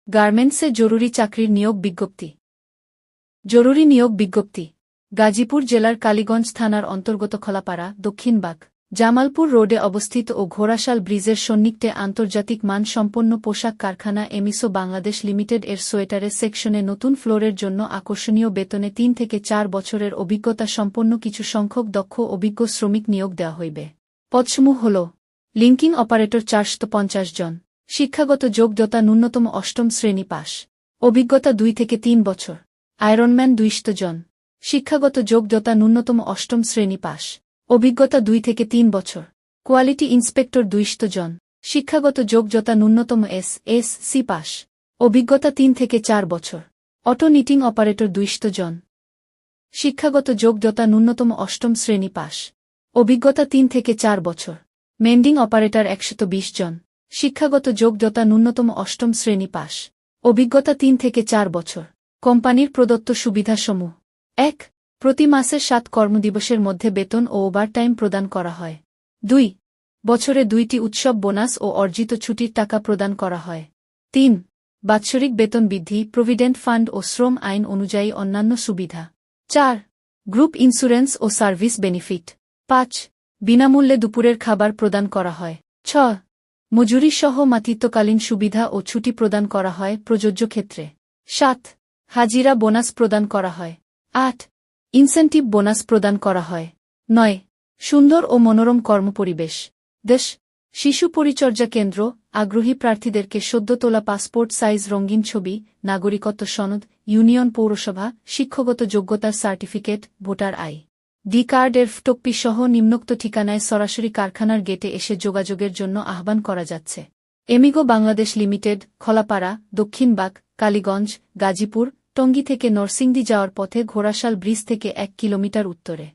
গার্মেন্টসে জরুরি চাকরির নিয়োগ বিজ্ঞপ্তি। জরুরি নিয়োগ বিজ্ঞপ্তি। গাজীপুর জেলার কালীগঞ্জ থানার অন্তর্গত খোলাপাড়া, দক্ষিণবাগ, জামালপুর রোডে অবস্থিত ও ঘোড়াশাল ব্রিজের সন্নিকটে আন্তর্জাতিক মানসম্পন্ন পোশাক কারখানা এমিসো বাংলাদেশ লিমিটেড এর সোয়েটারের সেকশনে নতুন ফ্লোরের জন্য আকর্ষণীয় বেতনে ৩ থেকে ৪ বছরের অভিজ্ঞতা সম্পন্ন কিছু সংখ্যক দক্ষ অভিজ্ঞ শ্রমিক নিয়োগ দেওয়া হইবে। পদসমূহ হল: লিঙ্কিং অপারেটর ৪৫০ জন। শিক্ষাগত যোগ্যতা ন্যূনতম অষ্টম শ্রেণী পাস। অভিজ্ঞতা ২ থেকে ৩ বছর। আয়রনম্যান ২০০ জন। শিক্ষাগত যোগ্যতা ন্যূনতম অষ্টম শ্রেণী পাস। অভিজ্ঞতা ২ থেকে ৩ বছর। কোয়ালিটি ইন্সপেক্টর ২০০ জন। শিক্ষাগত যোগ্যতা ন্যূনতম এসএসসি পাস। অভিজ্ঞতা ৩ থেকে ৪ বছর। অটো নিটিং অপারেটর ২০০ জন। শিক্ষাগত যোগ্যতা ন্যূনতম অষ্টম শ্রেণী পাস। অভিজ্ঞতা ৩ থেকে ৪ বছর। মেন্ডিং অপারেটর ১২০ জন। শিক্ষাগত যোগ্যতা ন্যূনতম অষ্টম শ্রেণী পাস। অভিজ্ঞতা ৩ থেকে ৪ বছর। কোম্পানির প্রদত্ত সুবিধাসমূহ: ১. প্রতি মাসের ৭ কর্মদিবসের মধ্যে বেতন ও ওভারটাইম প্রদান করা হয়। ২. বছরে ২টি উৎসব বোনাস ও অর্জিত ছুটির টাকা প্রদান করা হয়। ৩. বাৎসরিক বেতন বৃদ্ধি, প্রভিডেন্ট ফান্ড ও শ্রম আইন অনুযায়ী অন্যান্য সুবিধা। ৪. গ্রুপ ইন্স্যুরেন্স ও সার্ভিস বেনিফিট। ৫. বিনামূল্যে দুপুরের খাবার প্রদান করা হয়। ৬. মজুরি সহ মাতৃত্বকালীন সুবিধা ও ছুটি প্রদান করা হয় প্রযোজ্য ক্ষেত্রে। ৭. হাজিরা বোনাস প্রদান করা হয়। ৮. ইনসেন্টিভ বোনাস প্রদান করা হয়। ৯. সুন্দর ও মনোরম কর্মপরিবেশ। ১০. শিশু পরিচর্যা কেন্দ্র। আগ্রহী প্রার্থীদেরকে সদ্য তোলা পাসপোর্ট সাইজ রঙিন ছবি, নাগরিকত্ব সনদ, ইউনিয়ন পৌরসভা, শিক্ষাগত যোগ্যতার সার্টিফিকেট, ভোটার আই.ডি কার্ডের ফটোকপি সহ নিম্নোক্ত ঠিকানায় সরাসরি কারখানার গেটে এসে যোগাযোগের জন্য আহ্বান করা যাচ্ছে। এমিগো বাংলাদেশ লিমিটেড, খোলাপাড়া, দক্ষিণবাগ, কালীগঞ্জ, গাজীপুর, টঙ্গী থেকে নরসিংদী যাওয়ার পথে ঘোড়াশাল ব্রিজ থেকে ১ কিলোমিটার উত্তরে।